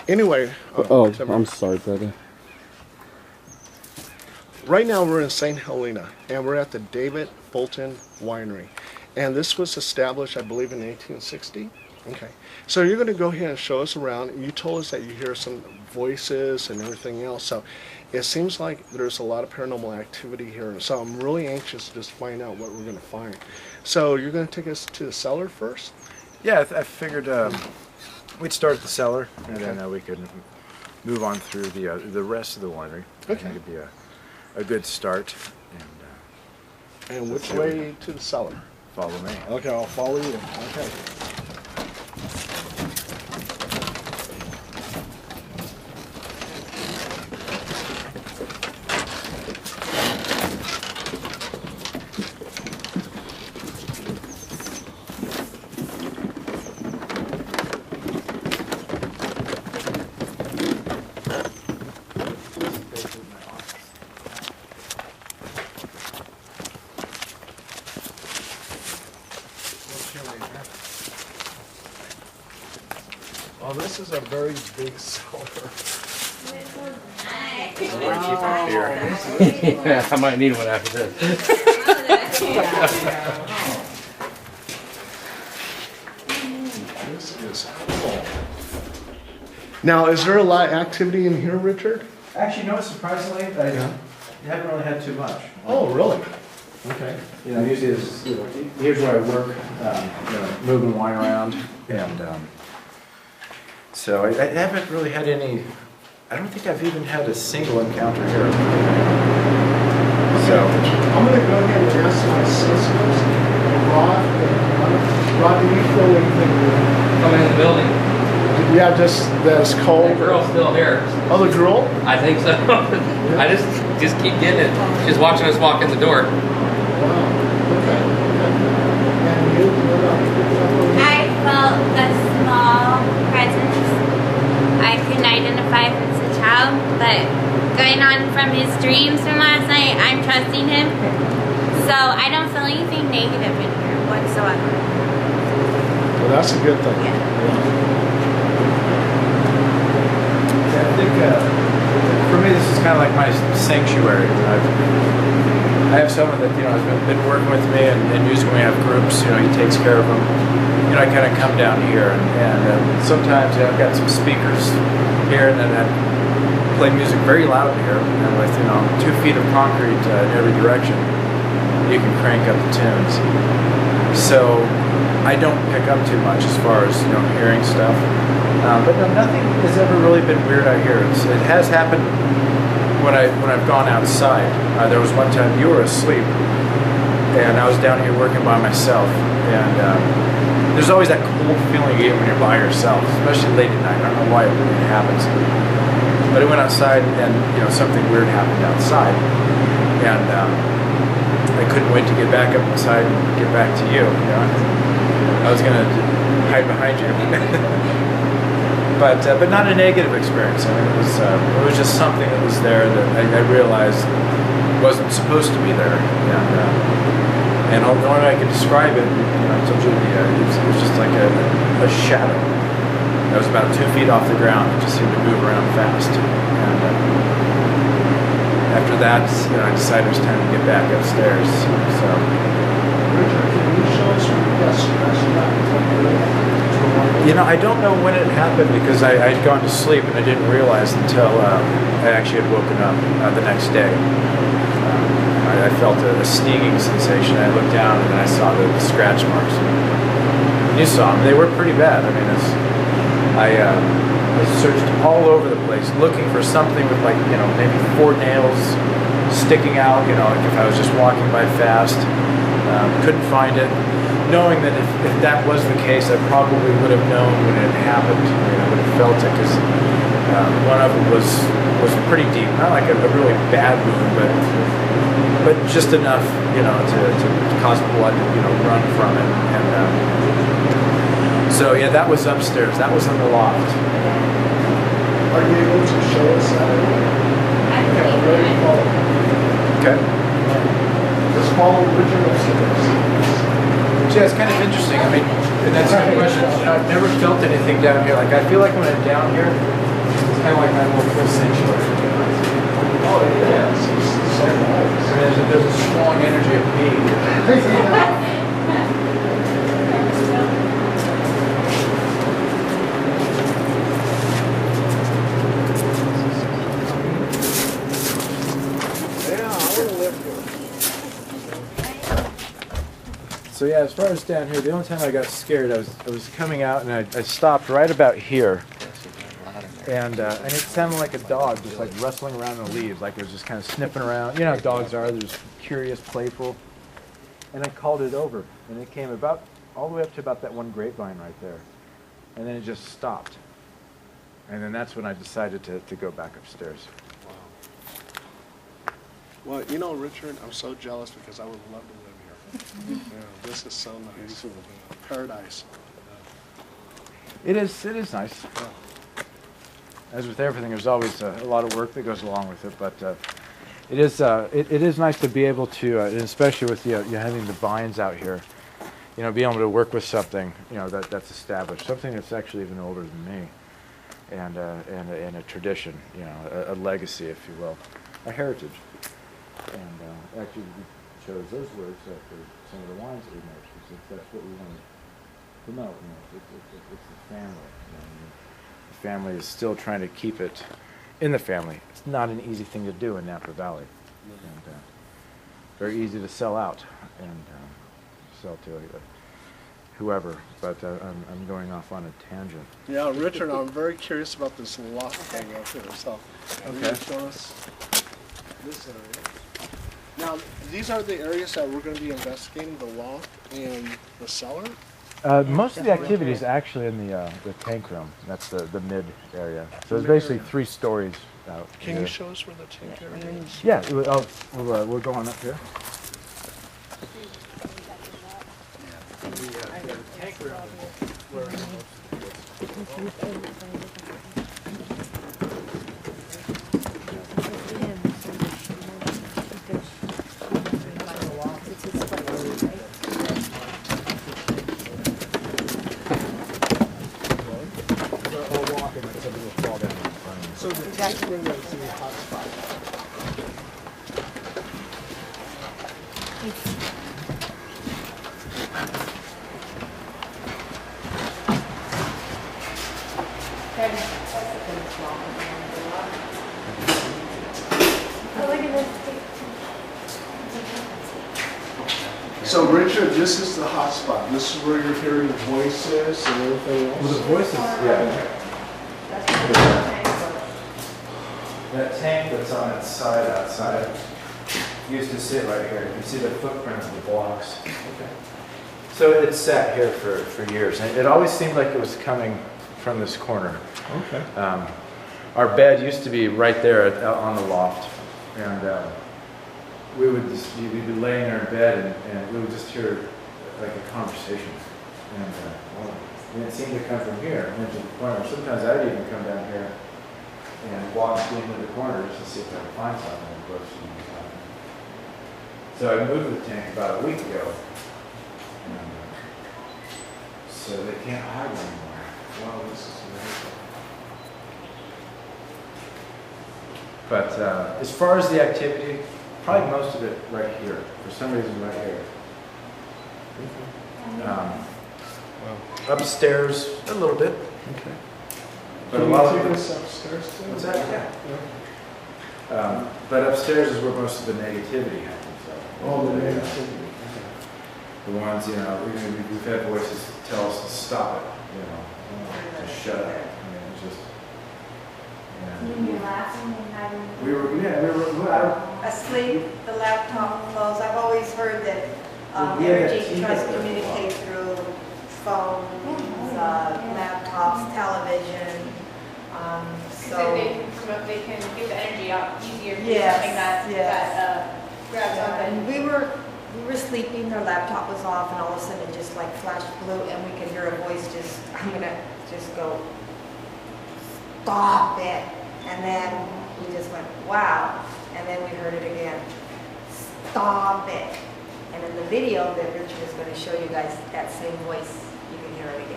Anyway. I'm sorry, brother. Right now we're in St. Helena, and we're at the David Fulton Winery. And this was established, I believe, in 1860. Okay. So you're going to go ahead and show us around. You told us that you hear some voices and everything else. So it seems like there's a lot of paranormal activity here. So I'm really anxious to just find out what we're going to find. So you're going to take us to the cellar first? Yeah, I figured we'd start at the cellar, and then we could move on through the rest of the winery. Okay. I think it'd be a good start. And which way to the cellar? Follow me. Okay, I'll follow you. Okay. Oh, this is a very big cellar. Yeah, I might need one after this. This is cool. Now, is there a lot of activity in here, Richard? Actually, no, surprisingly, I haven't really had too much. Oh, really? Okay. You know, usually here's where I work, moving wine around, and so I haven't really had any. I don't think I've even had a single encounter here. So I'm going to go ahead and ask my sisters, Rod, do you feel anything? Coming in the building. Yeah, just that it's cold. The girl's still here. Oh, the girl? I think so. I just keep getting it. She's watching us walk in the door. Wow. Okay. And you? I felt a small presence. I couldn't identify if it's a child, but going on from his dreams from last night, I'm trusting him. So I don't feel anything negative in here whatsoever. Well, that's a good thing. Yeah. I think for me this is kind of like my sanctuary. I have someone that has been working with me, and usually when we have groups, he takes care of them. I kind of come down here, and sometimes I've got some speakers here, and then I play music very loud here, and with 2 feet of concrete in every direction, you can crank up the tunes. So I don't pick up too much as far as hearing stuff, but no, nothing has ever really been weird out here. It has happened when I've gone outside. There was one time you were asleep, and I was down here working by myself, and there's always that cold feeling you get when you're by yourself, especially late at night. I don't know why it happens. But I went outside, and something weird happened outside, and I couldn't wait to get back up inside and get back to you. I was gonna hide behind you, but not a negative experience. I mean, it was just something that was there that I realized wasn't supposed to be there, and the only way I could describe it, I told you, it was just like a shadow that was about 2 feet off the ground. It just seemed to move around fast. And after that, I decided it was time to get back upstairs. So, Richard, can you show us what you got scratched up? I don't know when it happened because I'd gone to sleep and I didn't realize until I actually had woken up the next day. I felt a stinging sensation. I looked down and then I saw the scratch marks. And you saw them. They were pretty bad. I mean, I searched all over the place looking for something with maybe 4 nails sticking out, like if I was just walking by fast. Couldn't find it. Knowing that if that was the case, I probably would have known when it happened. I would have felt it because one of them was pretty deep. Not like a really bad wound, but just enough, to cause blood to, run from it. And so yeah, that was upstairs. That was in the loft. Are you able to show us that? I believe Okay. Just follow Richard upstairs. Yeah, it's kind of interesting. I mean, and that's a good question. I've never felt anything down here. Like I feel like when I'm down here, kind of like my little sanctuary. Oh, yeah. It's so nice. There's a strong energy of being. Yeah, I want to live here. So yeah, as far as down here, the only time I got scared, I was coming out and I stopped right about here, and it sounded like a dog just like rustling around in the leaves, like it was just kind of sniffing around. You know how dogs are, they're just curious, playful. And I called it over, and it came about all the way up to about that one grapevine right there, and then it just stopped. And then that's when I decided to go back upstairs. Well, you know, Richard, I'm so jealous because I would love to live here. Yeah, this is so nice. Paradise. It is nice. As with everything, there's always a lot of work that goes along with it, but it is nice to be able to, and especially with you having the vines out here, you know, being able to work with something, you know, that's established, something that's actually even older than me, and a tradition, you know, a legacy, if you will, a heritage. And actually, we chose those words for some of the wines that we make, because that's what we want to promote. You know, it's the family. You know, the family is still trying to keep it in the family. It's not an easy thing to do in Napa Valley, and very easy to sell out and sell to whoever. But I'm going off on a tangent. Yeah, Richard, I'm very curious about this loft thing up here. So, can you show us this area? Now, these are the areas that we're going to be investigating: the loft and the cellar. Most of the activity is actually in the tank room. That's the mid area. So it's basically 3 stories out. Can you show us where the tank area is? Yeah, we're going up here. The tank room is where So the tank room is in the hot spot. So Richard, this is the hot spot. This is where you're hearing voices and everything else. Well, the voices, yeah. That tank that's on its side outside used to sit right here. You can see the footprint of the blocks. Okay. So it sat here for years, and it always seemed like it was coming from this corner. Okay. Our bed used to be right there on the loft, and we'd be laying there in bed, and we would just hear like a conversation, and it seemed to come from here into the corner. Sometimes I'd even come down here and walk into the corner just to see if I could find something. Of course, so I moved the tank about a week ago, and so they can't hide anymore. Wow, this is amazing. But as far as the activity, probably most of it right here. For some reason, right here. Upstairs, a little bit. Okay. But Can a you lot take of us upstairs too? What's that? Yeah. But upstairs is where most of the negativity happens. So. Oh, the negativity. The ones, you know, we've had voices tell us to stop it, you know, to shut up. I mean, it's just. When you're laughing and having. We were Asleep, the laptop closed. I've always heard that energy tries to communicate through phones, laptops, television. So they can get the energy out easier. Yes, Something that grabs on. And we were sleeping, their laptop was off, and all of a sudden it just like flashed blue, and we could hear a voice just, I'm gonna just go, stop it. And then we just went, wow. And then we heard it again, stop it. And in the video that Richard is going to show you guys, that same voice, you can hear it again.